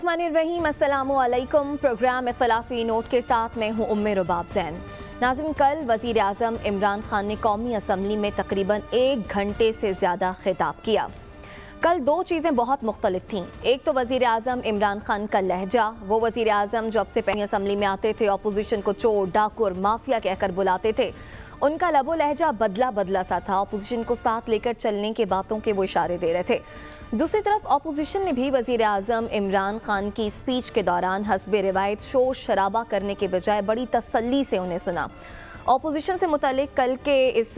बिस्मिल्लाहिर्रहमानिर्रहीम, अस्सलामुअलैकुम। Programme इख्तिलाफी note के साथ मैं हूँ उम्मे रुबाब ज़ैन। नाज़रीन, कल वज़ीर आज़म इमरान खान ने कौमी असम्बली में तकरीबन 1 घंटे से ज़्यादा खिताब किया। कल दो चीज़ें बहुत मुख्तलिफ थीं। एक तो वज़ीर आज़म इमरान खान का लहजा, वो वज़ीर आज़म जब से पहले असम्बली में आते थे अपोजिशन को चोर, डाकू और माफिया कहकर बुलाते थे। उनका लबो लहजा बदला बदला सा था। अपोजिशन को साथ लेकर चलने के बातों के वो इशारे दे रहे थे। दूसरी तरफ अपोजिशन ने भी वज़ीर आज़म इमरान खान की स्पीच के दौरान हस्बे रिवायत शोर शराबा करने के बजाय बड़ी तसल्ली से उन्हें सुना। अपोजिशन से मुतालिक कल के इस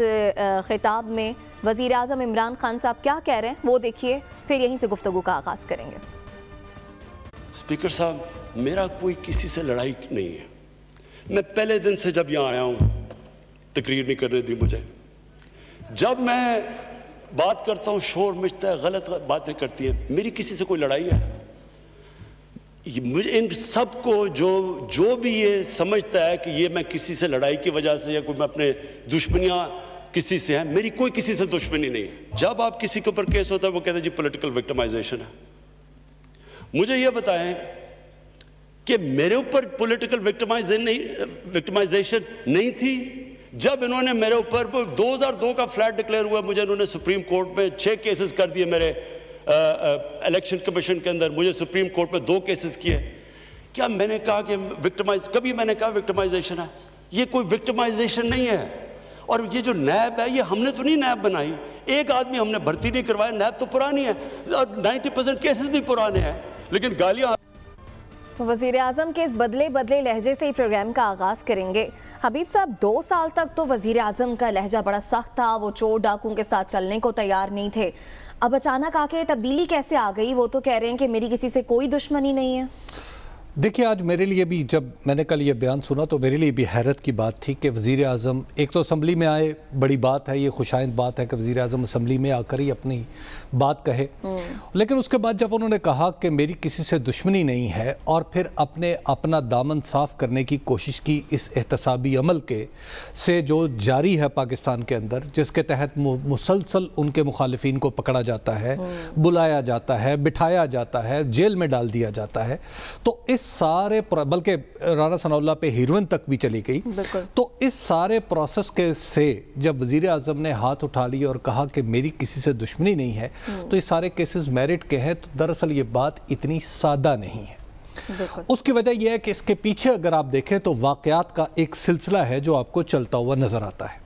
खिताब में वज़ीर आज़म इमरान खान साहब क्या कह रहे हैं वो देखिए, फिर यहीं से गुफ्तगू का आगाज़ करेंगे। स्पीकर साहब, मेरा कोई किसी से लड़ाई नहीं है। मैं पहले दिन से जब यहाँ आया हूँ, तकरीर नहीं करने दी मुझे। जब मैं बात करता हूँ शोर मचता है, गलत बातें करती है। मेरी किसी से कोई लड़ाई है? मुझे इन सबको जो भी ये समझता है कि ये मैं किसी से लड़ाई की वजह से या कोई मैं अपने दुश्मनियाँ किसी से हैं, मेरी कोई किसी से दुश्मनी नहीं है। जब आप किसी के ऊपर केस होता है वो कहते हैं जी पॉलिटिकल विक्टिमाइजेशन है। मुझे ये बताएं कि मेरे ऊपर पॉलिटिकल विक्टिमाइजेशन नहीं थी। जब इन्होंने मेरे ऊपर 2002 का फ्लैट डिक्लेयर हुआ, मुझे इन्होंने सुप्रीम कोर्ट में 6 केसेस कर दिए। मेरे इलेक्शन कमीशन के अंदर मुझे सुप्रीम कोर्ट में 2 केसेस किए। क्या मैंने कहा कि कभी मैंने कहा विक्टिमाइजेशन है? ये कोई विक्टिमाइजेशन नहीं है। और ये जो नैब है, ये हमने तो नहीं नैब बनाई। एक आदमी हमने भर्ती नहीं करवाया। नैब तो पुरानी है, 90% केसेस भी पुराने हैं, लेकिन गालियाँ। वज़ीर आज़म के इस बदले बदले लहजे से ही प्रोग्राम का आगाज़ करेंगे। हबीब साहब, 2 साल तक तो वज़ीर आज़म का लहजा बड़ा सख्त था, वो चोर डाकुओं के साथ चलने को तैयार नहीं थे। अब अचानक आके तब्दीली कैसे आ गई? वो तो कह रहे हैं कि मेरी किसी से कोई दुश्मनी नहीं है। देखिए, आज मेरे लिए भी जब मैंने कल ये बयान सुना तो मेरे लिए भी हैरत की बात थी कि वज़ीर आज़म एक तो असम्बली में आए, बड़ी बात है, ये खुशाइंद बात है कि वज़ीर आज़म असम्बली में आकर ही अपनी बात कहे। लेकिन उसके बाद जब उन्होंने कहा कि मेरी किसी से दुश्मनी नहीं है और फिर अपना दामन साफ़ करने की कोशिश की इस एहतसाबी अमल के से जो जारी है पाकिस्तान के अंदर, जिसके तहत मुसलसल उनके मुखालिफिन को पकड़ा जाता है, बुलाया जाता है, बिठाया जाता है, जेल में डाल दिया जाता है, तो इस सारे बल्कि राना सनाउल्लाह पे हीरोइन तक भी चली गई। तो इस सारे प्रोसेस के से जब वज़ीर आज़म ने हाथ उठा लिया और कहा कि मेरी किसी से दुश्मनी नहीं है, तो ये सारे केसेस मेरिट के हैं। तो दरअसल ये बात इतनी सादा नहीं है। उसकी वजह यह है कि इसके पीछे अगर आप देखें तो वाक़यात का एक सिलसिला है जो आपको चलता हुआ नज़र आता है।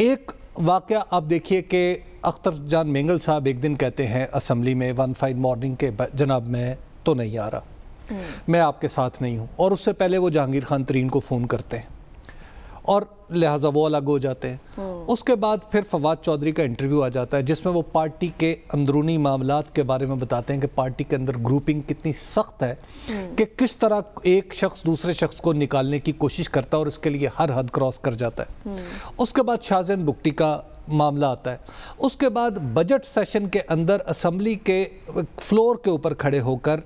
एक वाक़या आप देखिए कि अख्तर जान मेंगल साहब एक दिन कहते हैं असम्बली में वन फाइन मॉर्निंग के, जनाब मैं तो नहीं आ रहा, मैं आपके साथ नहीं हूँ। और उससे पहले वो जहांगीर खान तरीन को फ़ोन करते हैं और लिहाजा वो अलग हो जाते हैं। उसके बाद फिर फवाद चौधरी का इंटरव्यू आ जाता है जिसमें वो पार्टी के अंदरूनी मामलात के बारे में बताते हैं कि पार्टी के अंदर ग्रुपिंग कितनी सख्त है कि किस तरह एक शख्स दूसरे शख्स को निकालने की कोशिश करता है और इसके लिए हर हद क्रॉस कर जाता है। उसके बाद शाहजैन बुगटी का मामला आता है। उसके बाद बजट सेशन के अंदर असम्बली के फ्लोर के ऊपर खड़े होकर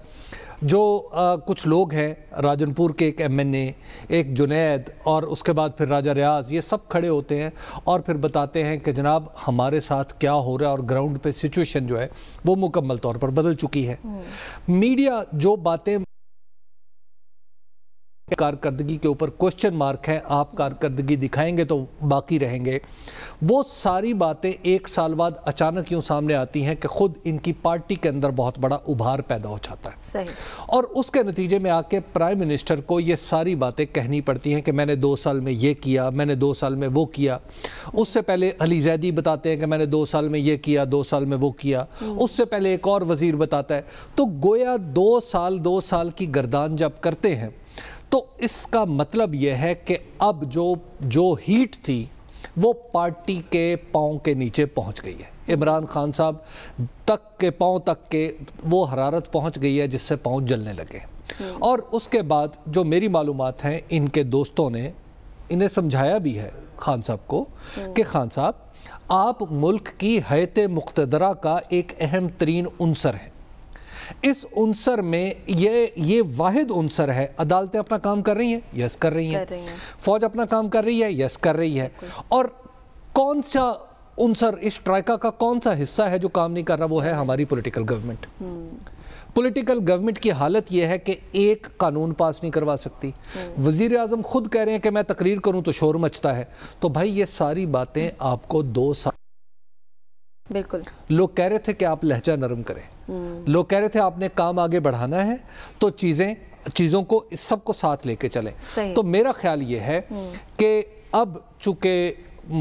जो कुछ लोग हैं, राजनपुर के एक MNA, एक जुनैद और उसके बाद फिर राजा रियाज, ये सब खड़े होते हैं और फिर बताते हैं कि जनाब हमारे साथ क्या हो रहा है और ग्राउंड पे सिचुएशन जो है वो मुकम्मल तौर पर बदल चुकी है। मीडिया जो बातें कारकर्दगी के ऊपर क्वेश्चन मार्क है, आप कारकर्दगी दिखाएंगे तो बाकी रहेंगे, वो सारी बातें 1 साल बाद अचानक यूं सामने आती हैं कि खुद इनकी पार्टी के अंदर बहुत बड़ा उभार पैदा हो जाता है। सही। और उसके नतीजे में आके प्राइम मिनिस्टर को ये सारी बातें कहनी पड़ती हैं कि मैंने 2 साल में ये किया, मैंने 2 साल में वो किया। उससे पहले अली जैदी बताते हैं कि मैंने 2 साल में ये किया, 2 साल में वो किया। उससे पहले एक और वजीर बताता है। तो गोया 2 साल की गर्दान जब करते हैं तो इसका मतलब यह है कि अब जो हीट थी वो पार्टी के पाँव के नीचे पहुंच गई है। इमरान खान साहब तक के पाँव तक के वो हरारत पहुंच गई है जिससे पाँव जलने लगे। और उसके बाद जो मेरी मालूमात हैं, इनके दोस्तों ने इन्हें समझाया भी है खान साहब को कि खान साहब आप मुल्क की हैत मुक़्तदरा का एक अहम तरीन उनसर है। इस उनसर में ये वाहिद उनसर है। अदालतें अपना काम कर रही हैं, यस कर रही हैं। फौज अपना काम कर रही है, यस कर रही है। और कौन सा उनसर, इस ट्राइका का कौन सा हिस्सा है जो काम नहीं कर रहा? वो है हमारी पॉलिटिकल गवर्नमेंट। पॉलिटिकल गवर्नमेंट की हालत यह है कि एक कानून पास नहीं करवा सकती। वजीर आजम खुद कह रहे हैं कि मैं तकरीर करूं तो शोर मचता है। तो भाई ये सारी बातें आपको 2 साल, बिल्कुल लोग कह रहे थे कि आप लहजा नरम करें, लोग कह रहे थे आपने काम आगे बढ़ाना है तो चीज़ों को इस सबको साथ लेके चलें। तो मेरा ख्याल ये है कि अब चूंकि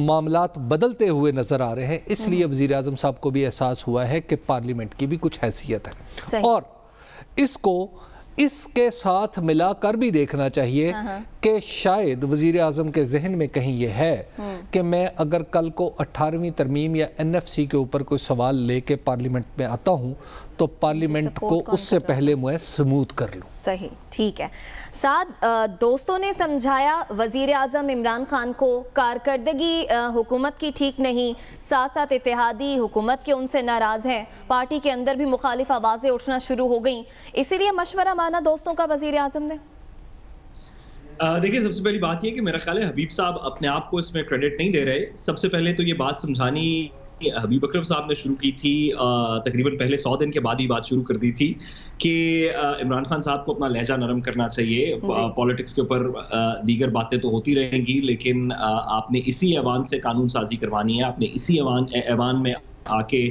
मामलात बदलते हुए नजर आ रहे हैं, इसलिए वजीर आजम साहब को भी एहसास हुआ है कि पार्लियामेंट की भी कुछ हैसियत है और इसके साथ मिलाकर भी देखना चाहिए कि शायद वजीर आजम के जहन में कहीं ये है कि मैं अगर कल को 18वीं तरमीम या NFC के ऊपर कोई सवाल लेके पार्लियामेंट में आता हूं तो पार्लियामेंट को उससे पहले मैं स्मूथ कर लूं। सही, ठीक है। साथ दोस्तों ने समझाया वजीर आजम इमरान खान को कारकर्दगी हुकूमत की ठीक नहीं, साथ साथ इत्तेहादी हुकूमत के उनसे नाराज हैं, पार्टी के अंदर भी मुखालिफ आवाज़ें उठना शुरू हो गई, इसीलिए मशवरा माना दोस्तों का वजीर आजम ने। देखिए, सबसे पहली बात यह कि मेरा ख्याल है हबीब साहब अपने आप को इसमें क्रेडिट नहीं दे रहे। सबसे पहले तो ये बात समझानी हबीब अकरम साहब ने शुरू की थी, तकरीबन पहले 100 दिन के बाद ही बात शुरू कर दी थी कि इमरान खान साहब को अपना लहजा नरम करना चाहिए। पॉलिटिक्स के ऊपर दीगर बातें तो होती रहेंगी, लेकिन आपने इसी ऐवान से कानून साजी करवानी है, आपने इसी ऐवान में आके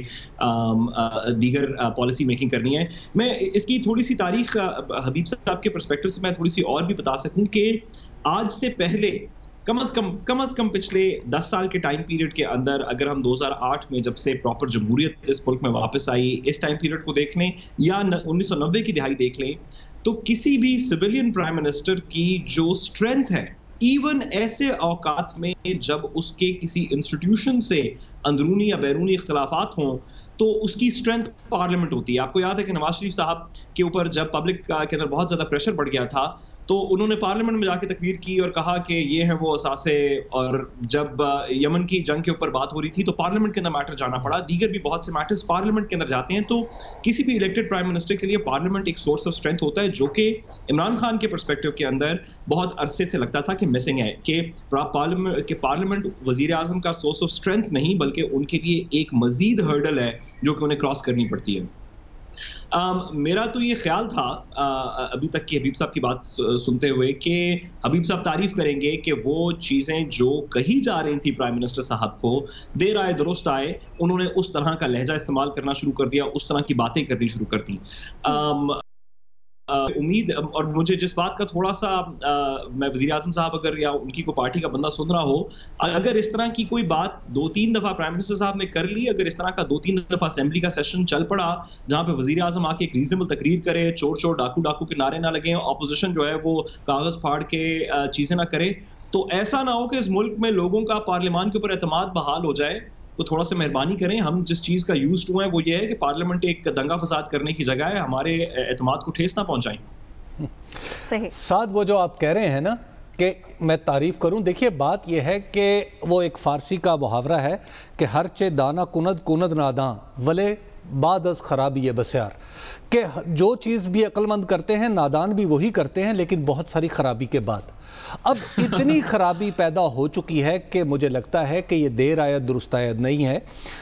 दीगर पॉलिसी मेकिंग करनी है। मैं इसकी थोड़ी सी तारीख हबीब साहब के पर्सपेक्टिव से मैं थोड़ी सी और भी बता सकूं कि आज से पहले कम अज कम पिछले 10 साल के टाइम पीरियड के अंदर, अगर हम 2008 में जब से प्रॉपर जमहूरियत इस मुल्क में वापस आई, इस टाइम पीरियड को देख लें या 1990 की दिहाई देख लें, तो किसी भी सिविलियन प्राइम मिनिस्टर की जो स्ट्रेंथ है, इवन ऐसे औकात में जब उसके किसी इंस्टीट्यूशन से अंदरूनी या बैरूनी इख्तलाफात हों, तो उसकी स्ट्रेंथ पार्लियामेंट होती है। आपको याद है कि नवाज शरीफ साहब के ऊपर जब पब्लिक के अंदर बहुत ज़्यादा प्रेशर बढ़ गया था, तो उन्होंने पार्लियामेंट में जाके तकरीर की और कहा कि ये हैं वो असासे, और जब यमन की जंग के ऊपर बात हो रही थी तो पार्लियामेंट के अंदर मैटर जाना पड़ा। दीगर भी बहुत से मैटर्स पार्लियामेंट के अंदर जाते हैं। तो किसी भी इलेक्टेड प्राइम मिनिस्टर के लिए पार्लियामेंट एक सोर्स ऑफ स्ट्रेंथ होता है, जो कि इमरान खान के पर्सपेक्टिव के अंदर बहुत अरसे से लगता था कि मिसिंग है, कि पार्लियामेंट वजीर आजम का सोर्स ऑफ स्ट्रेंथ नहीं, बल्कि उनके लिए एक मजीद हर्डल है जो कि उन्हें क्रॉस करनी पड़ती है। मेरा तो ये ख्याल था अभी तक की हबीब साहब की बात सुनते हुए कि हबीब साहब तारीफ करेंगे कि वो चीज़ें जो कही जा रही थी प्राइम मिनिस्टर साहब को, देर आए दुरुस्त आए, उन्होंने उस तरह का लहजा इस्तेमाल करना शुरू कर दिया, उस तरह की बातें करनी शुरू कर दी। उम्मीद, और मुझे जिस बात का थोड़ा सा मैं वज़ीर आज़म साहब अगर या उनकी कोई पार्टी का बंदा सुन रहा हो, अगर इस तरह की कोई बात 2-3 दफ़ा प्राइम मिनिस्टर साहब ने कर ली, अगर इस तरह का 2-3 दफ़ा असेंबली का सेशन चल पड़ा जहां पे वज़ीर आज़म आके एक रीजनेबल तकरीर करे, चोर चोर डाकू डाकू के नारे ना लगे, ऑपोजिशन जो है वो कागज़ फाड़ के चीज़ें ना करे, तो ऐसा ना हो कि इस मुल्क में लोगों का पार्लियामान के ऊपर एतमाद बहाल हो जाए। तो थोड़ा सा मेहरबानी करें, हम जिस चीज़ का यूज्ड हुए हैं वो ये है कि पार्लियामेंट एक दंगा फसाद करने की जगह है, हमारे एतमाद को ठेस ना पहुंचाएं। साथ वो जो आप कह रहे हैं ना कि मैं तारीफ़ करूं, देखिए बात यह है कि वो एक फ़ारसी का मुहावरा है कि हर चे दाना कुनद कुनद नादां वले बाद अज़ खराबी है बस्यार, कि जो चीज़ भी अक्लमंद करते हैं नादान भी वही करते हैं, लेकिन बहुत सारी खराबी के बाद। अब इतनी खराबी पैदा हो चुकी है कि मुझे लगता है कि ये देर आयत दुरुस्त आयत नहीं है,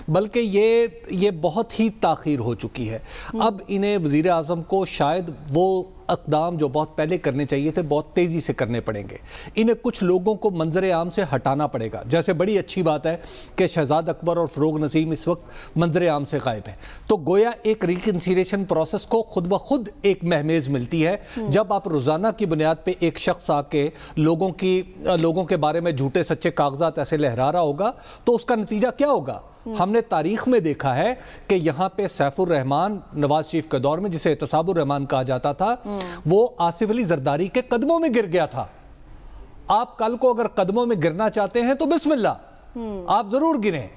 बल्कि ये बहुत ही ताख़ीर हो चुकी है। अब इन्हें वज़ीर आज़म को शायद वो अक़दाम जो बहुत पहले करने चाहिए थे बहुत तेज़ी से करने पड़ेंगे। इन्हें कुछ लोगों को मंजर आम से हटाना पड़ेगा। जैसे बड़ी अच्छी बात है कि शहजाद अकबर और फ़रोग़ नसीम इस वक्त मंजर आम से गायब हैं, तो गोया एक रिकन्सिलिएशन प्रोसेस को खुद ब खुद एक महमेज़ मिलती है। जब आप रोज़ाना की बुनियाद पर एक शख्स आके लोगों के बारे में झूठे सच्चे कागजात ऐसे लहरा रहा होगा तो उसका नतीजा क्या होगा? हमने तारीख में देखा है कि यहाँ पे सैफुर रहमान नवाज शरीफ के दौर में, जिसे एहतसाबुर रहमान कहा जाता था, वो आसिफ अली जरदारी के कदमों में गिर गया था। आप कल को अगर कदमों में गिरना चाहते हैं तो बिस्मिल्लाह, आप जरूर गिरें।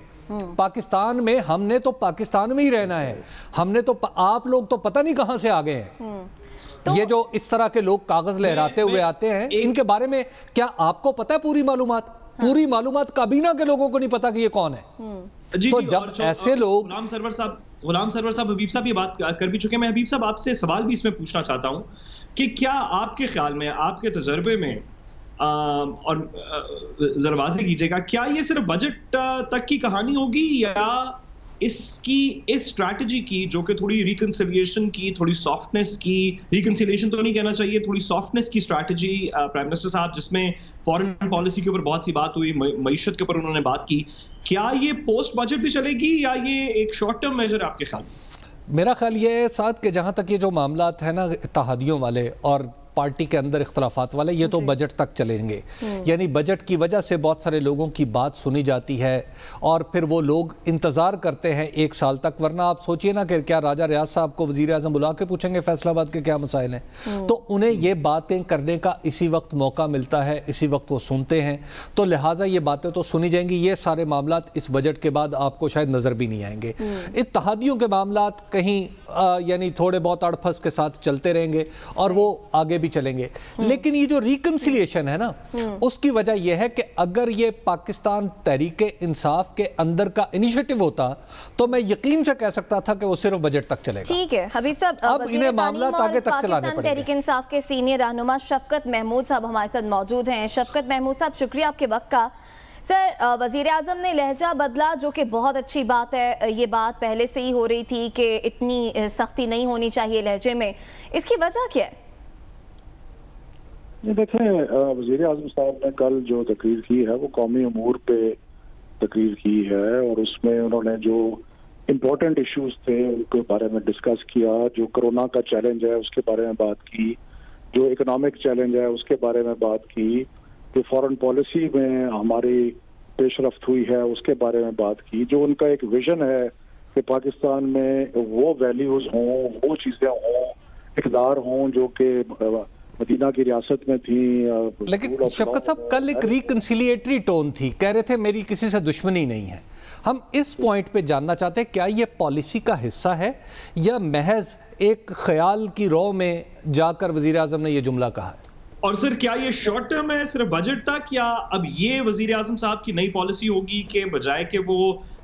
पाकिस्तान में हमने तो पाकिस्तान में ही रहना है, हमने तो आप लोग तो पता नहीं कहां से आ गए हैं। तो ये जो इस तरह के लोग कागज लहराते हुए आते हैं, इनके बारे में क्या आपको पता है पूरी मालूमात? पूरी मालूमात काबीना के लोगों को नहीं पता कि ये कौन है। तो जब ऐसे लोग, गुलाम सरवर साहब हबीब साहब ये बात कर भी चुके हैं। मैं हबीब साहब आपसे सवाल भी इसमें पूछना चाहता हूं कि क्या आपके ख्याल में, आपके तजर्बे में, और जरा वाज़ेह कीजिएगा, क्या ये सिर्फ बजट तक की कहानी होगी या इस स्ट्रैटेजी की जो कि थोड़ी रिकंसिलिएशन की, थोड़ी सॉफ्टनेस की, रिकंसिलिएशन तो नहीं कहना चाहिए, थोड़ी सॉफ्टनेस की स्ट्रैटेजी प्राइम मिनिस्टर साहब, जिसमें फॉरेन पॉलिसी के ऊपर बहुत सी बात हुई, मईशत के ऊपर उन्होंने बात की, क्या ये पोस्ट बजट भी चलेगी या ये एक शॉर्ट टर्म मेजर आपके ख्याल में? मेरा ख्याल ये है साथ के जहाँ तक ये जो मामलात है ना इत्तेहादियों वाले और पार्टी के अंदर इख्तलाफात वाले, ये तो बजट तक चलेंगे। यानी बजट की वजह से बहुत सारे लोगों की बात सुनी जाती है और फिर वो लोग इंतज़ार करते हैं 1 साल तक। वरना आप सोचिए ना कि क्या राजा रियाज साहब को वज़ीर आज़म बुला के पूछेंगे फैसलाबाद के क्या मसाइल हैं, तो उन्हें ये बातें करने का इसी वक्त मौका मिलता है, इसी वक्त वो सुनते हैं, तो लिहाजा ये बातें तो सुनी जाएंगी। ये सारे मामलात इस बजट के बाद आपको शायद नज़र भी नहीं आएंगे। इत्तेहादियों के मामलात कहीं यानी थोड़े बहुत अड़फस के साथ चलते रहेंगे और वो आगे भी चलेंगे। लेकिन ये जो रिकंसिलिएशन है ना, उसकी वजह यह है कि अगर ये पाकिस्तान तहरीक इंसाफ के अंदर का इनिशिएटिव होता तो मैं यकीन से कह सकता था कि वो सिर्फ बजट तक चलेगा। ठीक है हबीब साहब, अब इन्हें मामला आगे तक चलाने पड़ेंगे। तहरीक इंसाफ के सीनियर रहनुमा शफकत महमूद साहब हमारे साथ मौजूद हैं। शफकत महमूद साहब, शुक्रिया आपके वक्त का। सर, वज़ीर आज़म ने लहजा बदला, जो कि बहुत अच्छी बात है। ये बात पहले से ही हो रही थी कि इतनी सख्ती नहीं होनी चाहिए लहजे में, इसकी वजह क्या है? ये देखें, वज़ीर आज़म साहब ने कल जो तकरीर की है वो कौमी अमूर पे तकरीर की है और उसमें उन्होंने जो इम्पोर्टेंट इश्यूज थे उनके बारे में डिस्कस किया। जो कोरोना का चैलेंज है उसके बारे में बात की, जो इकोनॉमिक चैलेंज है उसके बारे में बात की, जो फॉरेन पॉलिसी में हमारी पेशरफ्त हुई है उसके बारे में बात की, जो उनका एक विजन है कि पाकिस्तान में वो वैल्यूज हों, वो चीज़ें हों, इक़दार हों जो कि मदीना की रियासत में थी। लेकिन शफकत साहब, कल एक रिकंसिलिएटरी टोन थी, कह रहे थे मेरी किसी से दुश्मनी नहीं है। हम इस पॉइंट पे जानना चाहते हैं क्या ये पॉलिसी का हिस्सा है या महज एक ख्याल की रौ में जाकर वज़ीर आज़म ने ये जुमला कहा है? और सर, क्या ये शॉर्ट टर्म है सिर्फ बजट तक, या अब ये वज़ीर आज़म साहब की नई पॉलिसी होगी कि बजाय कि वो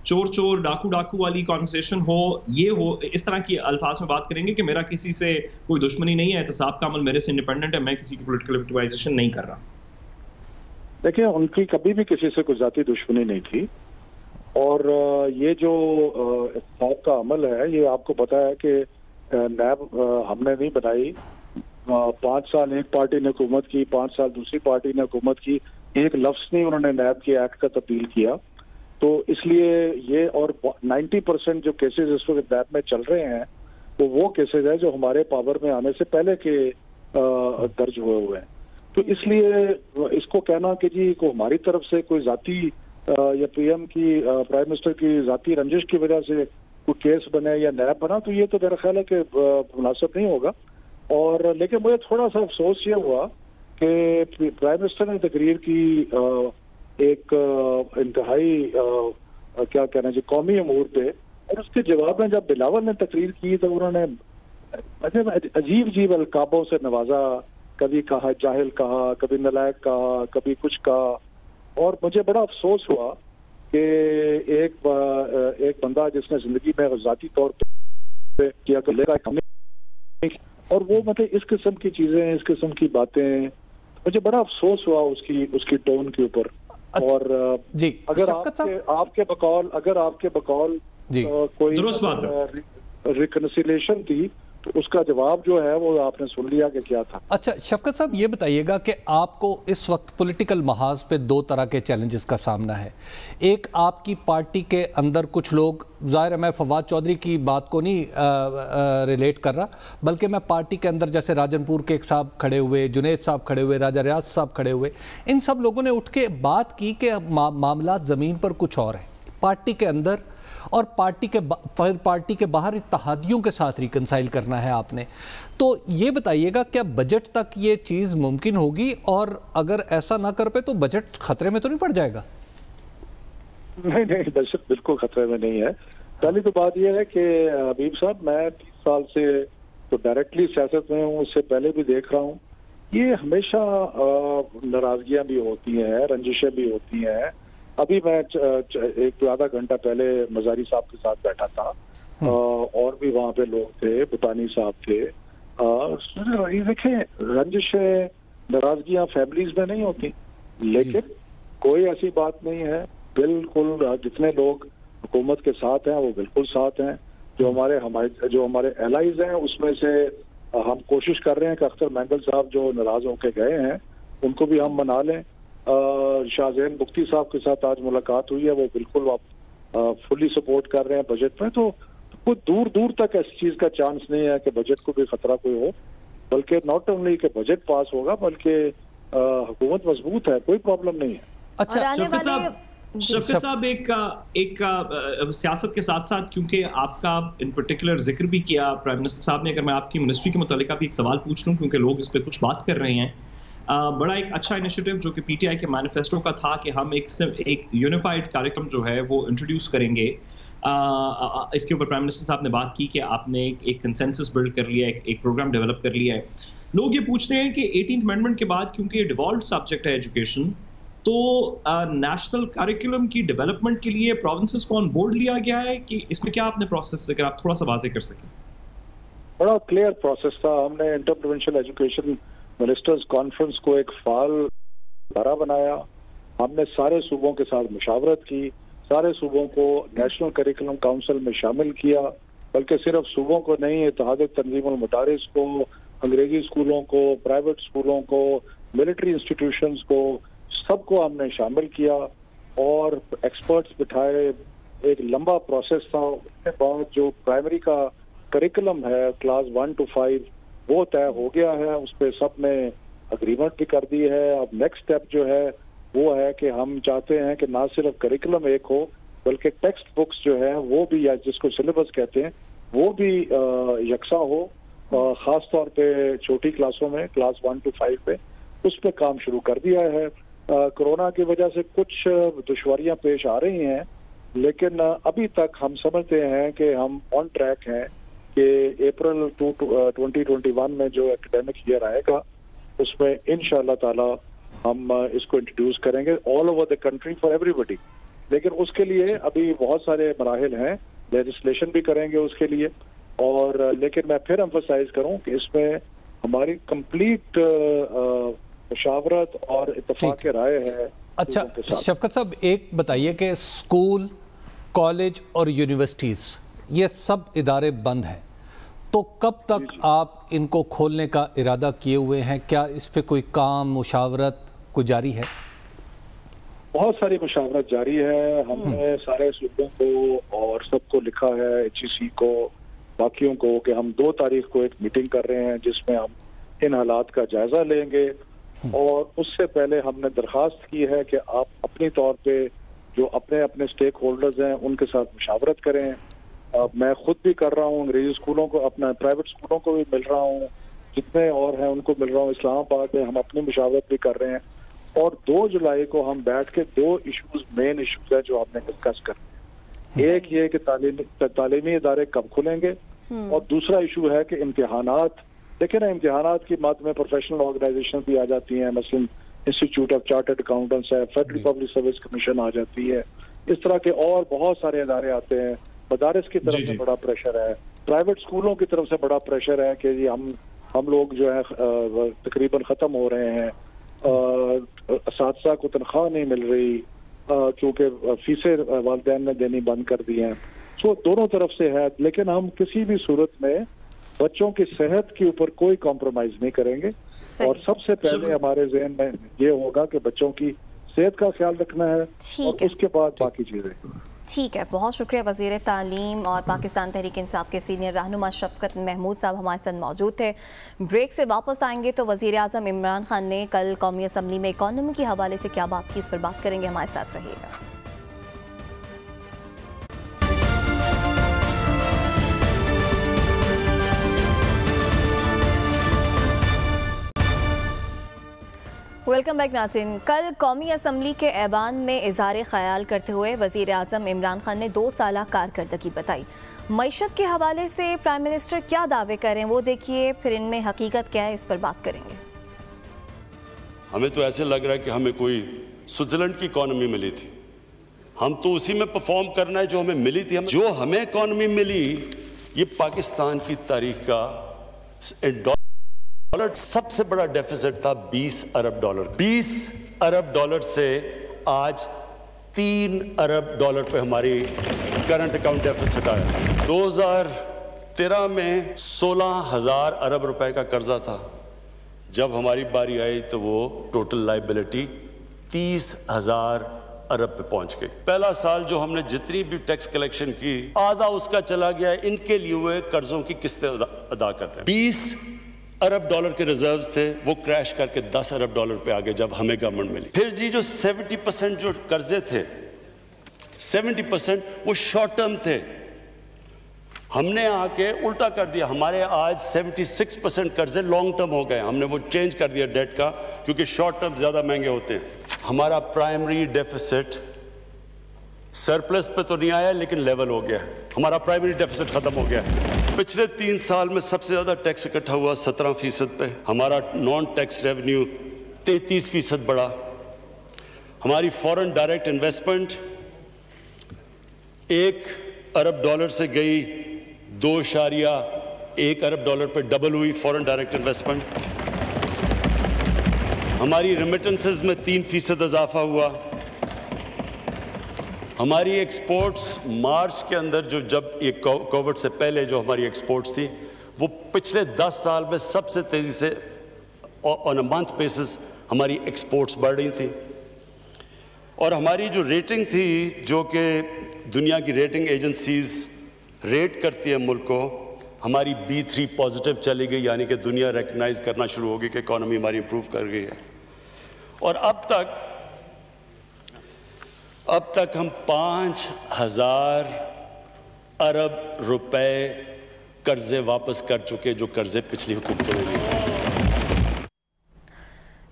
चोर चोर डाकू डाकू वाली कॉन्वर्सेशन हो, ये हो इस तरह की अल्फाज में बात करेंगे कि मेरा किसी से कोई दुश्मनी नहीं है, एहतसाब का अमल मेरे से इंडिपेंडेंट है, मैं किसी की पॉलिटिकल विक्टिमाइजेशन नहीं कर रहा? देखिए, उनकी कभी भी किसी से कोई जाती दुश्मनी नहीं थी और ये जो एहतसाब का अमल है ये आपको पता है कि नैब हमने नहीं बनाई। 5 साल एक पार्टी ने हुकूमत की, 5 साल दूसरी पार्टी ने हुकूमत की, एक लफ्ज नहीं उन्होंने नैब के एक्ट का तब्दील किया। तो इसलिए ये और 90% जो केसेस इस वक्त नैब में चल रहे हैं वो केसेस है जो हमारे पावर में आने से पहले के दर्ज हुए हुए हैं। तो इसलिए इसको कहना कि जी को हमारी तरफ से कोई जाती या पीएम की प्राइम मिनिस्टर की जाती रंजिश की वजह से कोई केस बने या नैब बना, तो ये तो मेरा ख्याल है कि मुनासिब नहीं होगा। और लेकिन मुझे थोड़ा सा अफसोस ये हुआ कि प्राइम मिनिस्टर ने तकरीर की एक इंतहाई क्या कहना चाहिए कौमी अमूर पे, और उसके जवाब में जब बिलावल ने तकरीर की तो उन्होंने अजीब अजीब अलकाबों से नवाजा। कभी कहा जाहिल कहा, कभी नलायक कहा, कभी कुछ कहा। और मुझे बड़ा अफसोस हुआ कि एक बंदा जिसने जिंदगी में ज़ाती तौर पे किया और वो मतलब इस किस्म की चीजें, इस किस्म की बातें, मुझे बड़ा अफसोस हुआ उसकी टोन के ऊपर। और जी, अगर आपके बकौल कोई रिकंसिलिएशन थी तो उसका जवाब जो है वो आपने सुन लिया कि क्या था। अच्छा शफकत साहब, ये बताइएगा कि आपको इस वक्त पॉलिटिकल महाज पे 2 तरह के चैलेंजेस का सामना है। एक, आपकी पार्टी के अंदर कुछ लोग, ज़ाहिर है मैं फवाद चौधरी की बात को नहीं रिलेट कर रहा, बल्कि मैं पार्टी के अंदर जैसे राजनपुर के एक साहब खड़े हुए, जुनेद साहब खड़े हुए, राजा रियाज साहब खड़े हुए, इन सब लोगों ने उठ के बात की कि मामला ज़मीन पर कुछ और है, पार्टी के अंदर और पार्टी के बाहर इत्तेहादियों के साथ रिकंसाइल करना है आपने। तो ये बताइएगा क्या बजट तक ये चीज़ मुमकिन होगी, और अगर ऐसा ना कर पे तो बजट खतरे में तो नहीं पड़ जाएगा? नहीं, बजट बिल्कुल खतरे में नहीं है। पहली तो बात यह है कि हबीब साहब, मैं 30 साल से तो डायरेक्टली सियासत में हूँ, उससे पहले भी देख रहा हूँ, ये हमेशा नाराजगियाँ भी होती हैं, रंजिशें भी होती हैं। अभी मैं एक आधा घंटा पहले मजारी साहब के साथ बैठा था और भी वहाँ पे लोग थे, बुतानी साहब थे। ये देखें, रंजिशें, नाराजगियाँ फैमिलीज में नहीं होती, लेकिन कोई ऐसी बात नहीं है। बिल्कुल जितने लोग हुकूमत के साथ हैं, वो बिल्कुल साथ हैं। जो हमारे एलाइज हैं उसमें से हम कोशिश कर रहे हैं कि अख्तर मैंगल साहब जो नाराज होकर गए हैं उनको भी हम मना लें। शाहजैन बुख्ती साहब के साथ आज मुलाकात हुई है, वो बिल्कुल फुली सपोर्ट कर रहे हैं बजट में। तो कोई दूर दूर तक इस चीज का चांस नहीं है कि बजट को भी खतरा कोई हो, बल्कि नॉट ओनली कि बजट पास होगा बल्कि हुकूमत मजबूत है, कोई प्रॉब्लम नहीं है। अच्छा शफकत साहब, एक सियासत के साथ साथ क्योंकि आपका इन पर्टिकुलर जिक्र भी किया प्राइम मिनिस्टर साहब ने, अगर मैं आपकी मिनिस्ट्री के मुतालिक भी एक सवाल पूछ लूं क्योंकि लोग इस पर कुछ बात कर रहे हैं। बड़ा एक अच्छा इनिशिएटिव जो कि पीटीआई के मैनिफेस्टो का था कि हम एक यूनिफाइड कार्यक्रम जो है वो इंट्रोड्यूस करेंगे। इसके ऊपर प्राइम मिनिस्टर साहब ने बात की कि आपने एक कंसेंसस बिल्ड कर लिया है, एक प्रोग्राम डेवलप कर लिया है। लोग ये पूछते हैं कि 18th अमेंडमेंट के बाद क्योंकि ये डिवॉल्व सब्जेक्ट है एजुकेशन, तो नेशनल करिकुलम की डेवलपमेंट के लिए प्रोविंसेस को ऑन बोर्ड लिया गया है कि इसमें क्या आपने प्रोसेस, अगर आप थोड़ा सा वाज़ेह कर सकें। बड़ा क्लियर प्रोसेस था। हमने inter provincial education ministers conference को एक फाल इदारा बनाया। हमने सारे सूबों के साथ मुशावरत की, सारे सूबों को नेशनल करिकुलम काउंसिल में शामिल किया, बल्कि सिर्फ सूबों को नहीं, इत्तेहाद तंजीमुल मदारिस को, अंग्रेजी स्कूलों को, प्राइवेट स्कूलों को, मिलिट्री इंस्टीट्यूशंस को, सबको हमने शामिल किया और एक्सपर्ट्स बिठाए। एक लंबा प्रोसेस था। उसके बाद जो प्राइमरी का करिकुलम है क्लास 1 to 5 वो तय हो गया है, उस पर सब ने अग्रीमेंट भी कर दी है। अब नेक्स्ट स्टेप जो है वो है कि हम चाहते हैं कि ना सिर्फ करिकुलम एक हो बल्कि टेक्स्ट बुक्स जो है वो भी, या जिसको सिलेबस कहते हैं, वो भी यकसा हो, खास तौर पे छोटी क्लासों में क्लास 1 to 5 पे उस पर काम शुरू कर दिया है। कोरोना की वजह से कुछ दुश्वारियां पेश आ रही हैं, लेकिन अभी तक हम समझते हैं कि हम ऑन ट्रैक हैं कि अप्रैल 2021 में जो एकेडमिक ईयर आएगा उसमें इंशाअल्लाह ताला हम इसको इंट्रोड्यूस करेंगे all over the country for everybody. लेकिन उसके लिए अभी बहुत सारे मराहिल हैं, लेजिस्लेशन भी करेंगे उसके लिए। और लेकिन मैं फिर एम्फसाइज करूं कि इसमें हमारी कंप्लीट मुशावरत और इत्तेफाक राय है। अच्छा शफकत साहब, एक बताइए कि स्कूल, कॉलेज और यूनिवर्सिटीज़ ये सब इदारे बंद हैं, तो कब तक आप इनको खोलने का इरादा किए हुए हैं? क्या इस पे कोई काम, मुशावरत कोई जारी है? बहुत सारी मुशावरत जारी है। हमने सारे सूबों को और सबको लिखा है, HEC को, बाकियों को, कि हम 2 तारीख को एक मीटिंग कर रहे हैं जिसमें हम इन हालात का जायजा लेंगे। और उससे पहले हमने दरखास्त की है कि आप अपनी तौर पे जो अपने अपने स्टेक होल्डर्स हैं उनके साथ मुशावरत करें। मैं खुद भी कर रहा हूँ, अंग्रेजी स्कूलों को, अपना प्राइवेट स्कूलों को भी मिल रहा हूँ, जितने और हैं उनको मिल रहा हूँ। इस्लामाबाद में हम अपनी मुशावरत भी कर रहे हैं। और 2 जुलाई को हम बैठ के 2 इश्यूज, मेन इश्यूज है जो हमने डिस्कस करने। एक ये कि तालीमी इदारे कब खुलेंगे, और दूसरा इशू है कि इम्तिहानात। देखिए ना, इम्तिहानात की मद में प्रोफेशनल ऑर्गेनाइजेशन भी आ जाती हैं, मसलन इंस्टीट्यूट ऑफ चार्टर्ड अकाउंटेंट्स है, फेडरल पब्लिक सर्विस कमीशन आ जाती है, इस तरह के और बहुत सारे इदारे आते हैं। मदारिस की तरफ से बड़ा प्रेशर है, प्राइवेट स्कूलों की तरफ से बड़ा प्रेशर है कि हम लोग जो है तकरीबन ख़त्म हो रहे हैं, असातिज़ा को तनख्वाह नहीं मिल रही क्योंकि फीसें वालिदैन ने देनी बंद कर दी हैं। तो दोनों तरफ से है, लेकिन हम किसी भी सूरत में बच्चों की सेहत के ऊपर कोई कॉम्प्रोमाइज नहीं करेंगे। और सबसे पहले हमारे ज़हन में ये होगा कि बच्चों की सेहत का ख्याल रखना है और उसके बाद बाकी चीज़ें। ठीक है, बहुत शुक्रिया। वज़ीर तालीम और पाकिस्तान तहरीक इंसाफ के सीनियर रहनुमा शफकत महमूद साहब हमारे साथ मौजूद थे। ब्रेक से वापस आएंगे तो वज़ीर आज़म इमरान खान ने कल कौमी असम्बली में इकॉनमी के हवाले से क्या बात की, इस पर बात करेंगे। हमारे साथ रहिएगा। वेलकम बैक नाज़रीन। कल कौमी असम्बली के ऐवान में इज़हार ख्याल करते हुए वज़ीर आज़म इमरान खान ने 2 साला कारकर्दगी बताई। मईशत के हवाले से प्राइम मिनिस्टर क्या दावे करें वो देखिए, फिर इनमें हकीकत क्या है इस पर बात करेंगे। हमें तो ऐसे लग रहा है कि हमें कोई स्विट्जरलैंड की इकॉनमी मिली थी, हम तो उसी में परफॉर्म करना है जो हमें मिली थी। जो हमें इकॉनमी मिली ये पाकिस्तान की तारीख का डॉलर सबसे बड़ा डेफिसिट था 20 अरब डॉलर। 20 अरब डॉलर से आज 3 अरब डॉलर पे हमारी करंट अकाउंट डेफिसिट आया। 2013 में 16,000 अरब रुपए का कर्जा था। जब हमारी बारी आई तो वो टोटल लाइबिलिटी 30,000 अरब पे पहुंच गई। पहला साल जो हमने जितनी भी टैक्स कलेक्शन की, आधा उसका चला गया इनके लिए हुए कर्जों की किस्तें अदा कर रहे हैं। 20 अरब डॉलर के रिजर्व्स थे, वो क्रैश करके 10 अरब डॉलर पे आ गए जब हमें गवर्नमेंट मिली। फिर जी जो 70% जो कर्जे थे, 70% वो शॉर्ट टर्म थे, हमने आके उल्टा कर दिया। हमारे आज 76% कर्जे लॉन्ग टर्म हो गए। हमने वो चेंज कर दिया डेट का, क्योंकि शॉर्ट टर्म ज्यादा महंगे होते हैं। हमारा प्राइमरी डेफिसिट सरप्लस पे तो नहीं आया, लेकिन लेवल हो गया। हमारा प्राइमरी डेफिसिट खत्म हो गया। पिछले 3 साल में सबसे ज्यादा टैक्स इकट्ठा हुआ 17% पे। हमारा नॉन टैक्स रेवेन्यू 33% बढ़ा। हमारी फॉरेन डायरेक्ट इन्वेस्टमेंट 1 अरब डॉलर से गई 2.1 अरब डॉलर पे डबल हुई फॉरेन डायरेक्ट इन्वेस्टमेंट। हमारी रेमिटेंसेस में 3% इजाफा हुआ। हमारी एक्सपोर्ट्स मार्च के अंदर जब ये कोविड से पहले जो हमारी एक्सपोर्ट्स थी, वो पिछले 10 साल में सबसे तेजी से ऑन अ मंथ बेसिस हमारी एक्सपोर्ट्स बढ़ रही थी। और हमारी जो रेटिंग थी, जो कि दुनिया की रेटिंग एजेंसीज रेट करती है मुल्क को, हमारी B3 पॉजिटिव चली गई, यानी कि दुनिया रिकग्नाइज करना शुरू हो गई कि इकॉनमी हमारी इंप्रूव कर गई है। और अब तक हम 5,000 अरब रुपए कर्जे वापस कर चुके, जो कर्जे पिछली हुकूमतों ने लिए।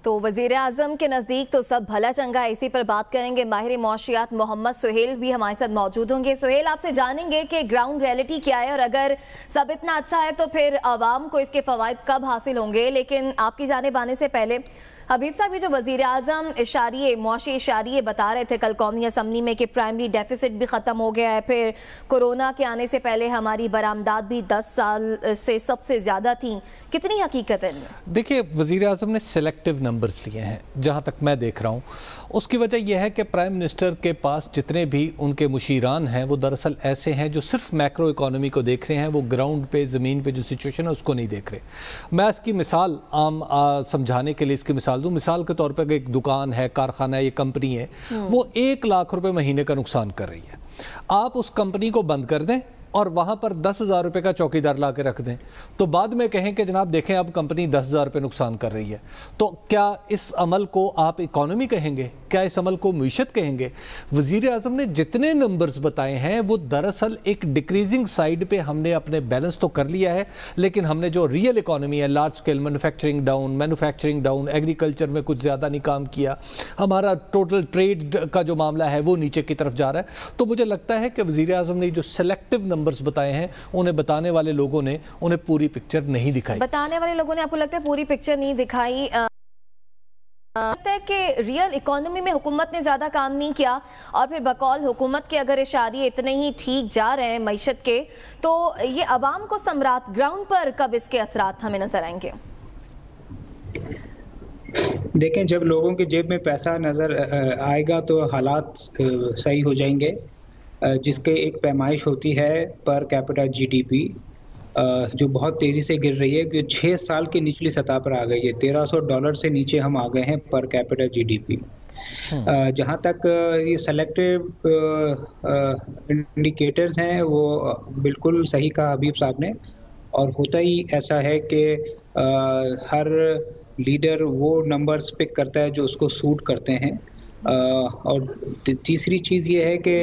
तो वज़ीर आज़म के नज़दीक तो सब भला चंगा है। इसी पर बात करेंगे। माहिर मौशियात मोहम्मद सुहेल भी हमारे साथ मौजूद होंगे। सुहेल, आपसे जानेंगे कि ग्राउंड रियलिटी क्या है और अगर सब इतना अच्छा है तो फिर आवाम को इसके फ़वाइद कब हासिल होंगे। लेकिन आपकी जानिब आने से पहले हबीब साहब, ये जो वज़ीर आज़म मुआशी इशारिये बता रहे थे कल कौमी असम्बली में कि प्राइमरी डेफिसिट भी ख़त्म हो गया है, फिर कोरोना के आने से पहले हमारी बरामदात भी 10 साल से सबसे ज़्यादा थी, कितनी हकीकत है? देखिए, वज़ीर आज़म ने सेलेक्टिव नंबर्स लिए हैं जहाँ तक मैं देख रहा हूँ। उसकी वजह यह है कि प्राइम मिनिस्टर के पास जितने भी उनके मुशीरान हैं वो दरअसल ऐसे हैं जो सिर्फ मैक्रो इकॉनमी को देख रहे हैं, वो ग्राउंड पे ज़मीन पे जो सिचुएशन है उसको नहीं देख रहे। मैं इसकी मिसाल समझाने के लिए इसकी मिसाल दूँ। मिसाल के तौर पर एक दुकान है, कारखाना है, ये कंपनी है, वो 1 लाख रुपए महीने का नुकसान कर रही है। आप उस कंपनी को बंद कर दें और वहाँ पर 10,000 रुपये का चौकीदार ला के रख दें, तो बाद में कहें कि जनाब देखें अब कंपनी 10,000 रुपये नुकसान कर रही है, तो क्या इस अमल को आप इकॉनमी कहेंगे? क्या इस अमल को मुईशत कहेंगे? वज़ीर आज़म ने जितने नंबर्स बताए हैं वो दरअसल एक डिक्रीजिंग साइड पे हमने अपने बैलेंस तो कर लिया है, लेकिन हमने जो रियल इकॉनमी है, large scale manufacturing down, agriculture में कुछ ज़्यादा नहीं काम किया, हमारा टोटल ट्रेड का जो मामला है वो नीचे की तरफ जा रहा है। तो मुझे लगता है कि वज़ीर आज़म ने जो सेलेक्टिव नंबर्स बताए हैं, उन्हें बताने वाले लोगों ने उन्हें पूरी पिक्चर नहीं दिखाई। बताने वाले लोगों ने, आपको लगता है, पूरी पिक्चर नहीं दिखाई? लगता है कि रियल इकोनॉमी में हुकूमत ने ज्यादा काम नहीं किया, और फिर बकौल हुकूमत के अगर इशारे इतने ही ठीक जा रहे हैं मईशत के, तो ये अवाम को सम्राट ग्राउंड पर कब इसके असरात हमें नजर आएंगे? देखें, जब लोगों की जेब में पैसा नजर आएगा तो हालात सही हो जाएंगे, जिसके एक पैमाइश होती है पर कैपिटा जीडीपी, जो बहुत तेजी से गिर रही है, कि 6 साल की निचली सतह पर आ गई है। $1,300 से नीचे हम आ गए हैं पर कैपिटा जीडीपी। जहाँ तक ये सेलेक्टिव इंडिकेटर्स हैं वो बिल्कुल सही कहा हबीब साहब ने, और होता ही ऐसा है कि हर लीडर वो नंबर्स पिक करता है जो उसको सूट करते हैं। और तीसरी चीज़ ये है कि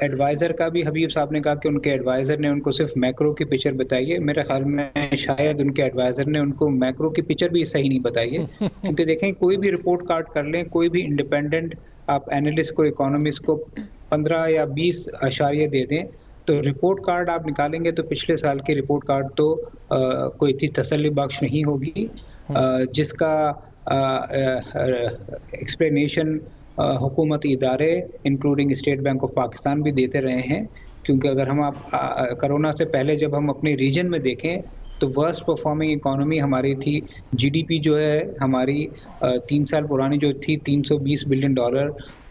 एडवाइज़र का भी हबीब साहब ने कहा कि उनके एडवाइज़र ने उनको सिर्फ मैक्रो की पिक्चर बताई है। मेरे ख्याल में शायद उनके एडवाइज़र ने उनको मैक्रो की पिक्चर भी सही नहीं बताई है, क्योंकि देखें, कोई भी रिपोर्ट कार्ड कर लें, कोई भी इंडिपेंडेंट आप एनालिस्ट को, इकोनॉमिस्ट को 15 या 20 अशारिये दे दें, तो रिपोर्ट कार्ड आप निकालेंगे तो पिछले साल की रिपोर्ट कार्ड तो कोई इतनी तसल्ली बख्श नहीं होगी, जिसका एक्सप्लेनेशन हुकूमती इदारे including state bank of Pakistan भी देते रहे हैं। क्योंकि अगर हम कोरोना से पहले जब हम अपने रीजन में देखें तो वर्स्ट परफॉर्मिंग इकोनॉमी हमारी थी। जीडीपी जो है हमारी 3 साल पुरानी जो थी $320 बिलियन,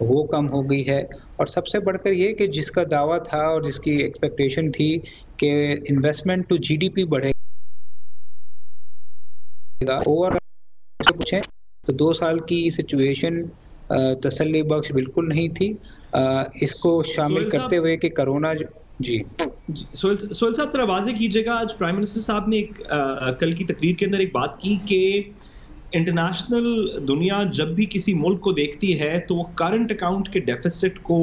वो कम हो गई है। और सबसे बढ़कर ये कि जिसका दावा था और जिसकी एक्सपेक्टेशन थी कि इन्वेस्टमेंट टू जीडीपी बढ़ेगा, ओवर से पूछें तो 2 साल की सिचुएशन तसल्ली बख्श बिल्कुल नहीं थी। इसको शामिल करते हुए कि कोरोना जी सोहेल साहब जरा वाज़ेह कीजिएगा, आज प्राइम मिनिस्टर साहब ने कल की तकरीर के अंदर एक बात की कि इंटरनेशनल दुनिया जब भी किसी मुल्क को देखती है तो वो करंट अकाउंट के डेफिसिट को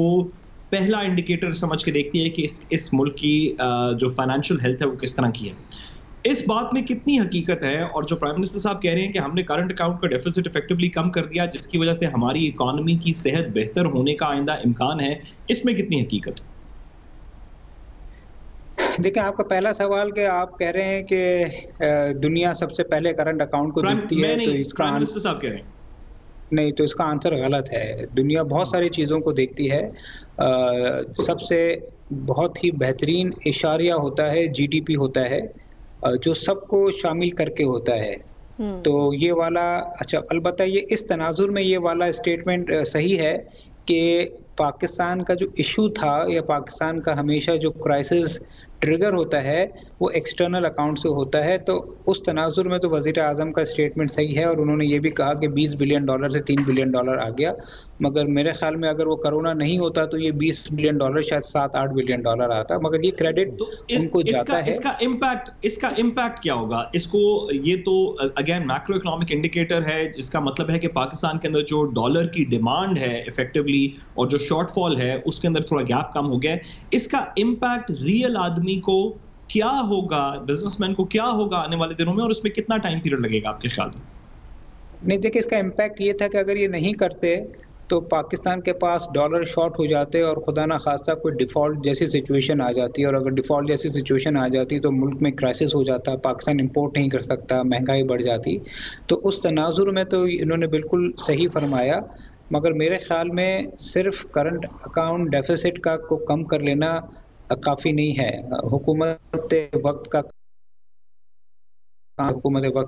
पहला इंडिकेटर समझ के देखती है कि इस मुल्क की जो फाइनेंशियल हेल्थ है वो किस तरह की है। इस बात में कितनी हकीकत है? और जो प्राइम मिनिस्टर साहब कह रहे हैं कि हमने करंट अकाउंट का डेफिसिट इफेक्टिवली कम कर दिया जिसकी वजह से हमारी इकोनॉमी की सेहत बेहतर होने का आइंदा इम्कान है, इसमें कितनी हकीकत है? देखिए, आपका पहला सवाल कि आप कह रहे हैं कि दुनिया सबसे पहले करंट अकाउंट को देखती है, तो इसका प्राइम मिनिस्टर साहब कह रहे हैं नहीं, तो इसका आंसर गलत है। दुनिया बहुत सारी चीज़ों को देखती है। सबसे बहुत ही बेहतरीन इशारिया होता है जीडीपी होता है, जो सबको शामिल करके होता है। तो ये वाला अच्छा, अलबत्ता ये इस तनाजुर में ये वाला स्टेटमेंट सही है कि पाकिस्तान का जो इशू था या पाकिस्तान का हमेशा जो क्राइसिस ट्रिगर होता है वो एक्सटर्नल अकाउंट से होता है। तो उस तनाजुर में तो वज़ीर आज़म का स्टेटमेंट सही है और उन्होंने ये भी कहा कि $20 बिलियन से $3 बिलियन आ गया, मगर मेरे ख्याल में अगर वो कोरोना नहीं होता तो ये $20 बिलियन शायद $7-8 बिलियन आता, मगर ये क्रेडिट तो उनको जाता है। इसका इम्पैक्ट क्या होगा? इसको ये तो अगेन मैक्रो इकोनॉमिक इंडिकेटर है, जिसका मतलब है कि पाकिस्तान के अंदर जो डॉलर की डिमांड है इफेक्टिवली और जो शॉर्टफॉल है उसके अंदर थोड़ा गैप कम हो गया है। इसका इम्पैक्ट रियल आदमी को क्या होगा, बिजनेसमैन को क्या होगा आने वाले दिनों में, और उसमें कितना टाइम पीरियड लगेगा आपके ख्याल में? नहीं, देखिए, इसका इम्पैक्ट ये था कि अगर ये नहीं करते तो पाकिस्तान के पास डॉलर शॉर्ट हो जाते और खुदा ना खास्ता कोई डिफ़ॉल्ट जैसी सिचुएशन आ जाती, और अगर डिफ़ॉल्ट जैसी सिचुएशन आ जाती तो मुल्क में क्राइसिस हो जाता, पाकिस्तान इंपोर्ट नहीं कर सकता, महंगाई बढ़ जाती। तो उस तनाजुर में तो इन्होंने बिल्कुल सही फरमाया, मगर मेरे ख्याल में सिर्फ करंट अकाउंट डेफिसिट को कम कर लेना काफ़ी नहीं है। हुकूमत वक्त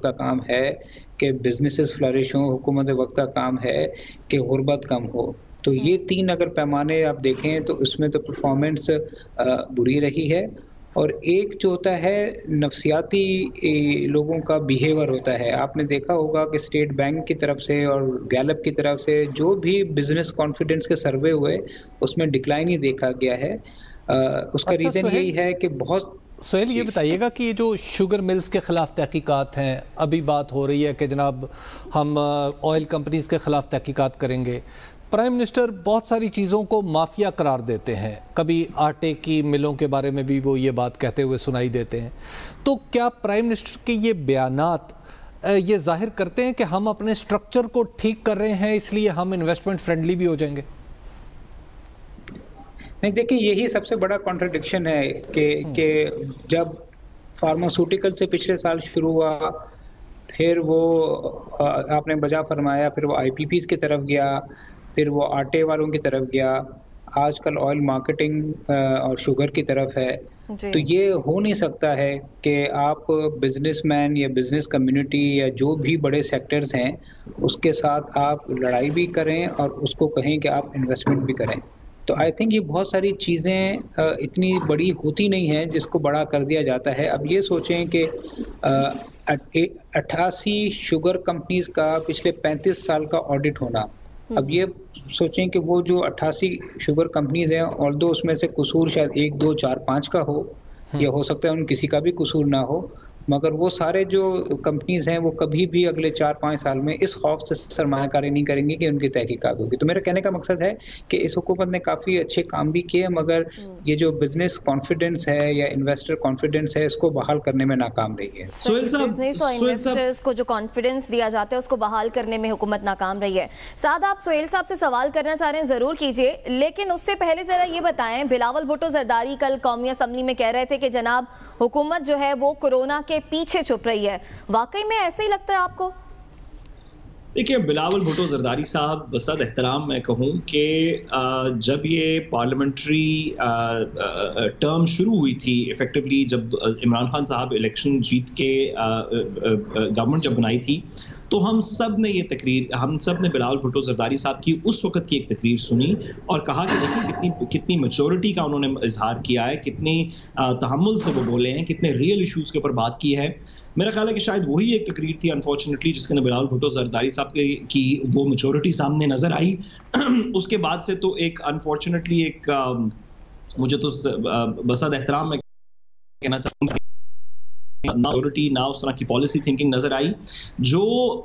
का काम है कि बिजनेसेस फ्लरिश हों, हुकूमत वक्त का काम है कि गुर्बत कम हो। तो ये 3 अगर पैमाने आप देखें तो उसमें तो परफॉर्मेंस बुरी रही है। और एक जो होता है नफसियाती लोगों का बिहेवियर होता है, आपने देखा होगा कि स्टेट बैंक की तरफ से और गैलप की तरफ से जो भी बिजनेस कॉन्फिडेंस के सर्वे हुए उसमें डिक्लाइन ही देखा गया है। उसका रीज़न यही है कि बहुत सोहेल, ये बताइएगा कि ये जो शुगर मिल्स के ख़िलाफ़ तहकीकात हैं, अभी बात हो रही है कि जनाब हम ऑयल कंपनीज़ के ख़िलाफ़ तहकीकात करेंगे। प्राइम मिनिस्टर बहुत सारी चीज़ों को माफिया करार देते हैं, कभी आटे की मिलों के बारे में भी वो ये बात कहते हुए सुनाई देते हैं। तो क्या प्राइम मिनिस्टर के ये बयानात ये जाहिर करते हैं कि हम अपने स्ट्रक्चर को ठीक कर रहे हैं इसलिए हम इन्वेस्टमेंट फ्रेंडली भी हो जाएंगे? नहीं, देखिए, यही सबसे बड़ा कॉन्ट्रडिक्शन है कि जब फार्मास्यूटिकल से पिछले साल शुरू हुआ, फिर वो आपने बजा फरमाया, फिर वो आईपीपीज की तरफ गया, फिर वो आटे वालों की तरफ गया, आजकल ऑयल मार्केटिंग और शुगर की तरफ है। तो ये हो नहीं सकता है कि आप बिजनेसमैन या बिजनेस कम्युनिटी या जो भी बड़े सेक्टर्स हैं उसके साथ आप लड़ाई भी करें और उसको कहें कि आप इन्वेस्टमेंट भी करें। तो आई थिंक ये बहुत सारी चीज़ें इतनी बड़ी होती नहीं हैं जिसको बड़ा कर दिया जाता है। अब ये सोचें कि 88 शुगर कंपनीज का पिछले 35 साल का ऑडिट होना। अब ये सोचें कि वो जो 88 शुगर कंपनीज हैं, ऑल्दो उसमें से कसूर शायद 1, 2, 4, 5 का हो या हो सकता है उन किसी का भी कसूर ना हो, मगर वो सारे जो कंपनीज हैं वो कभी भी अगले 4-5 साल में इस खौफ से सरमायाकारी नहीं करेंगे कि उनकी तहकीकात होगी। तो मेरा कहने का मकसद है कि इस हुकूमत ने काफ़ी अच्छे काम भी किए, मगर ये जो बिजनेस कॉन्फिडेंस है या इन्वेस्टर कॉन्फिडेंस है इसको बहाल करने में नाकाम रही है। बिजनेस और इन्वेस्टर्स को जो कॉन्फिडेंस दिया जाता है उसको बहाल करने में हुकूमत नाकाम रही है। साद, आप सोहेल साहब से सवाल करना चाह रहे हैं, जरूर कीजिए, लेकिन उससे पहले जरा ये बताएं, बिलावल भुट्टो जरदारी कल कौमी असम्बली में कह रहे थे कि जनाब हुकूमत जो है वो कोरोना के पीछे छुप रही है। वाकई में ऐसे ही लगता है आपको? देखिए, बिलावल भुट्टो जरदारी साहब, बसद एहतराम मैं कहूँ कि जब ये पार्लियामेंट्री टर्म शुरू हुई थी, इफेक्टिवली जब इमरान खान साहब इलेक्शन जीत के गवर्नमेंट जब बनाई थी, तो हम सब ने बिलावल भुट्टो जरदारी साहब की उस वक्त की एक तकरीर सुनी और कहा कि देखिए कितनी मैच्योरिटी का उन्होंने इजहार किया है, कितनी तहम्मुल से वो बोले हैं, कितने रियल इश्यूज के ऊपर बात की है। मेरा ख्याल है कि शायद वही एक तकरीर थी अनफॉर्चुनेटली जिसके अंदर बिलावल भुट्टो जरदारी साहब की वो मैच्योरिटी सामने नजर आई। उसके बाद से तो एक अनफॉर्चुनेटली मुझे तो बसद एहतराम में कहना चाहूँगा ना उस तरह की पॉलिसी थिंकिंग नजर आई। जो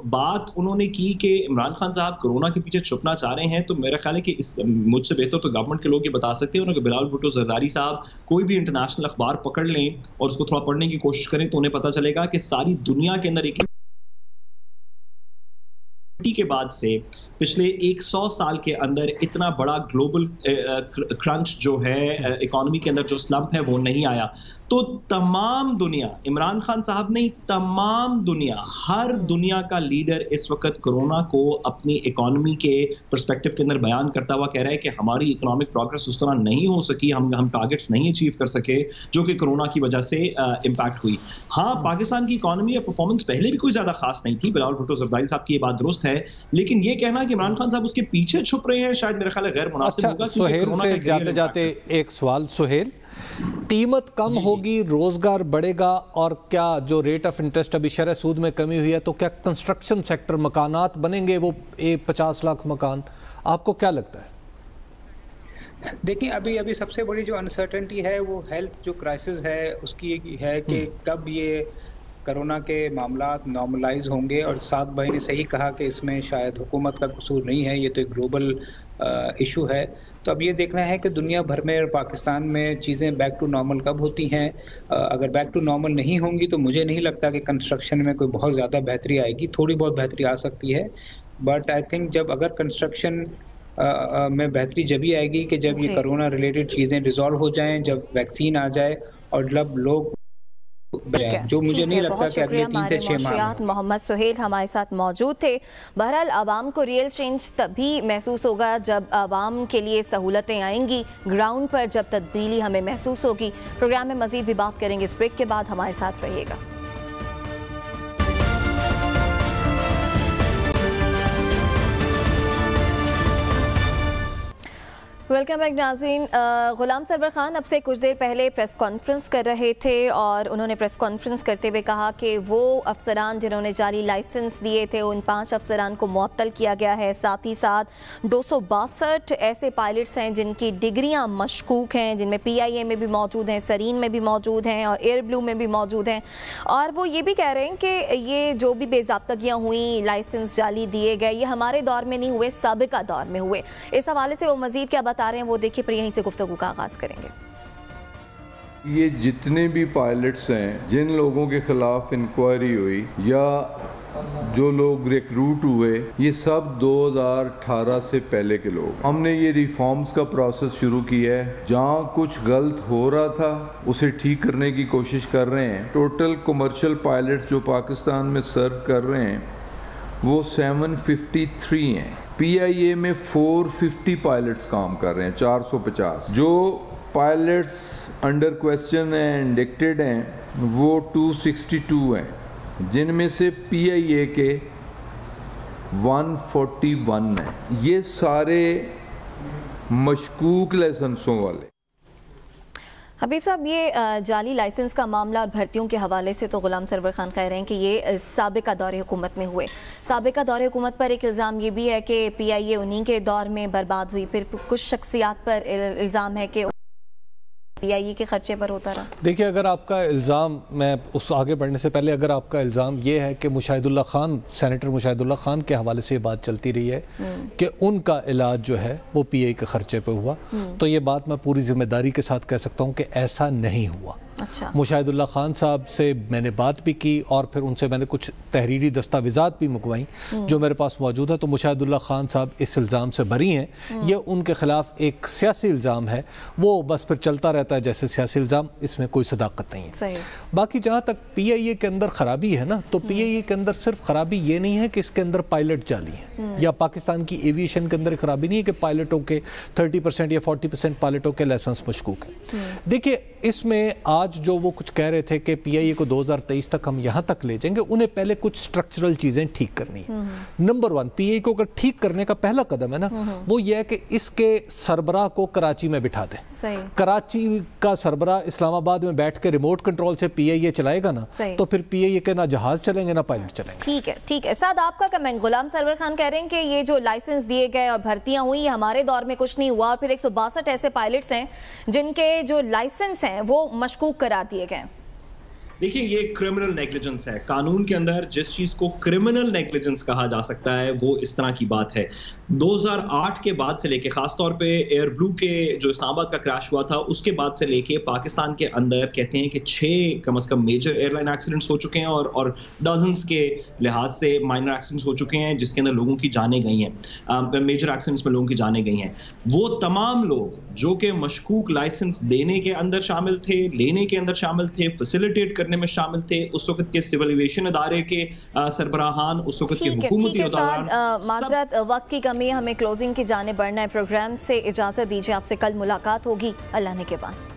बात उन्होंने की कि इमरान खान साहब कोरोना के पीछे छुपना चाह रहे हैं, तो मेरा ख्याल है कि मुझसे बेहतर तो गवर्नमेंट के लोग ये बता सकते हैं कि बिलावल भुट्टो जरदारी साहब कोई भी इंटरनेशनल अखबार पकड़ लें और उसको थोड़ा पढ़ने की कोशिश करें तो उन्हें पता चलेगा कि सारी दुनिया के अंदर एक के बाद से पिछले 100 साल के अंदर इतना बड़ा ग्लोबल क्रंच जो है इकोनॉमी के अंदर जो स्लम्प है वो नहीं आया। तो तमाम दुनिया, इमरान खान साहब नहीं, तमाम दुनिया, हर दुनिया का लीडर इस वक्त कोरोना को अपनी इकोनॉमी के पर्सपेक्टिव के अंदर बयान करता हुआ कह रहा है कि हमारी इकोनॉमिक प्रोग्रेस उस तरह नहीं हो सकी, हम टारगेट्स नहीं अचीव कर सके जो कि कोरोना की वजह से इम्पैक्ट हुई। हाँ, पाकिस्तान की इकोनॉमी या परफॉर्मेंस पहले भी कोई ज्यादा खास नहीं थी, बिलावल भुट्टो जरदारी साहब की ये बात दुरुस्त है, लेकिन ये कहना कि इमरान खान साहब उसके पीछे छुप रहे हैं शायद मेरे ख्याल है गैर मुनासिब होगा। सुहेल से जाते जाते एक सवाल, सुहेल, कीमत कम होगी, रोजगार बढ़ेगा, और क्या जो रेट ऑफ इंटरेस्ट अभी शरह सूद में कमी हुई है, तो क्या कंस्ट्रक्शन सेक्टर, मकानात बनेंगे वो 50 लाख मकान, आपको क्या लगता है? देखिए अभी सबसे बड़ी जो अनसर्टेनिटी है वो हेल्थ जो क्राइसिस है उसकी है कि कब ये कोरोना के मामलात नॉर्मलाइज होंगे। और साद भाई ने सही कहा कि इसमें शायद हुकूमत का कसूर नहीं है, ये तो एक ग्लोबल इशू है। तो अब ये देखना है कि दुनिया भर में और पाकिस्तान में चीज़ें बैक टू नॉर्मल कब होती हैं। अगर बैक टू नॉर्मल नहीं होंगी तो मुझे नहीं लगता कि कंस्ट्रक्शन में कोई बहुत ज़्यादा बेहतरी आएगी, थोड़ी बहुत बेहतरी आ सकती है, बट आई थिंक जब अगर कंस्ट्रक्शन में बेहतरी जब ही आएगी कि जब ये कोरोना रिलेटेड चीज़ें रिजॉल्व हो जाएं, जब वैक्सीन आ जाए और जब लोग, जो मुझे नहीं लगता कि अगले 3 से 6 माह। मोहम्मद सुहेल हमारे साथ मौजूद थे। बहरहाल आवाम को रियल चेंज तभी महसूस होगा जब आवाम के लिए सहूलतें आएंगी ग्राउंड पर, जब तब्दीली हमें महसूस होगी। प्रोग्राम में मजीद भी बात करेंगे, इस ब्रेक के बाद हमारे साथ रहिएगा। वेलकम बैक नाज़रीन। गुलाम सरवर खान अब से कुछ देर पहले प्रेस कॉन्फ्रेंस कर रहे थे और उन्होंने प्रेस कॉन्फ्रेंस करते हुए कहा कि वो अफसरान जिन्होंने जाली लाइसेंस दिए थे उन 5 अफसरान को मुअत्तल किया गया है। साथ ही साथ 262 ऐसे पायलट्स हैं जिनकी डिग्रियां मशकूक हैं, जिनमें PIA में भी मौजूद हैं, सरीन में भी मौजूद हैं और एयर ब्लू में भी मौजूद हैं। और वो ये भी कह रहे हैं कि ये जो भी बेज़ाब्तगियाँ हुई, लाइसेंस जाली दिए गए, ये हमारे दौर में नहीं हुए, साबिका दौर में हुए। इस हवाले से वो मज़ीद क्या बता रहे हैं वो देखिए, फिर यहीं से गुफ्तगू का आगाज करेंगे। ये जितने भी पायलट्स हैं जिन लोगों के खिलाफ इंक्वायरी हुई या जो लोग रिक्रूट हुए, ये सब 2018 से पहले के लोग। हमने ये रिफॉर्म्स का प्रोसेस शुरू किया है, जहाँ कुछ गलत हो रहा था उसे ठीक करने की कोशिश कर रहे हैं। टोटल कमर्शियल पायलट्स जो पाकिस्तान में सर्व कर रहे हैं वो 753 हैं। PIA में 450 पायलट्स काम कर रहे हैं, 450। जो पायलट्स अंडर क्वेश्चन हैं, इंडिक्टेड हैं, वो 262 हैं, जिनमें से PIA के 141 हैं। ये सारे मशकूक लाइसेंसों वाले। हबीब साहब, ये जाली लाइसेंस का मामला और भर्तियों के हवाले से तो गुलाम सरवर खान कह रहे हैं कि ये साबिका दौरे हुकूमत में हुए। साबिका दौरे हुकूमत पर एक इल्ज़ाम ये भी है कि PIA उन्हीं के दौर में बर्बाद हुई। फिर कुछ शख्सियात पर इल्ज़ाम है कि PIA के खर्चे पर होता रहा। देखिए, अगर आपका इल्ज़ाम, मैं उस आगे बढ़ने से पहले, अगर आपका इल्ज़ाम ये है कि मुशाहिदुल्लाह खान, सेनेटर मुशाहिदुल्लाह खान के हवाले से बात चलती रही है कि उनका इलाज जो है वो PIA के खर्चे पे हुआ, तो ये बात मैं पूरी जिम्मेदारी के साथ कह सकता हूँ कि ऐसा नहीं हुआ। अच्छा। मुशाहिदुल्लाह खान साहब से मैंने बात भी की और फिर उनसे मैंने कुछ तहरीरी दस्तावेज़ात भी मंगवाई जो मेरे पास मौजूद है। तो मुशाहिदुल्लाह खान साहब इस इल्ज़ाम से बरी हैं। ये उनके ख़िलाफ़ एक सियासी इल्ज़ाम है, वो बस फिर चलता रहता है जैसे सियासी इल्ज़ाम, इसमें कोई सदाकत नहीं है। सही। बाकी जहाँ तक PIA के अंदर ख़राबी है ना, तो PIA के अंदर सिर्फ ख़राबी ये नहीं है कि इसके अंदर पायलट जाली है, या पाकिस्तान की एविएशन के अंदर ख़राबी नहीं है कि पायलटों के 30% या 40% पायलटों के लाइसेंस मशकूक है। देखिए, इसमें आज जो वो कुछ कह रहे थे कि पीआईए को 2023 तक हम यहाँ तक ले जाएंगे, उन्हें पहले कुछ स्ट्रक्चरल चीज़ें ठीक करनी है। नंबर 1, पीआईए को अगर ठीक करने का पहला कदम है ना, वो ये है कि इसके सरबराह को कराची में बिठा दे। कराची का सरबराह इस्लामाबाद में बैठ के रिमोट कंट्रोल से पीआईए चलाएगा ना, तो फिर पीआईए के ना जहाज चलेंगे ना पायलट चलेंगे। ठीक है, ठीक है। साद, आपका कमेंट। गुलाम सरवर खान कह रहे हैं कि ये जो लाइसेंस दिए गए और भर्तियां हुई, हमारे दौर में कुछ नहीं हुआ, और फिर 162 ऐसे पायलट्स हैं जिनके जो लाइसेंस हैं वो मशकूक करार दिए गए। देखिए, ये क्रिमिनल नेग्लिजेंस है। कानून के अंदर जिस चीज को क्रिमिनल नेग्लिजेंस कहा जा सकता है वो इस तरह की बात है। 2008 के बाद से लेके, खासतौर पे एयर ब्लू के जो इस्लामाबाद का क्रैश हुआ था उसके बाद से लेके पाकिस्तान के अंदर कहते हैं कि 6 कम से कम मेजर एयरलाइन एक्सीडेंट्स हो चुके हैं और डजन्स के लिहाज से माइनर एक्सीडेंट्स हो चुके हैं जिसके अंदर लोगों की जानें गई हैं। मेजर एक्सीडेंट्स में लोगों की जानें गई हैं। वो तमाम लोग जो कि मशकूक लाइसेंस देने के अंदर शामिल थे, लेने के अंदर शामिल थे, फैसिलिटेट करने में शामिल थे, उस वक्त के सिविल एविएशन अदारे के सरबराहान, उस वक्त के हुकूमती अदारान। माजरत, वक्त की कमी, हमें क्लोजिंग की जाने बढ़ना है। प्रोग्राम से इजाजत दीजिए, आपसे कल मुलाकात होगी। अल्लाह ने के बाद।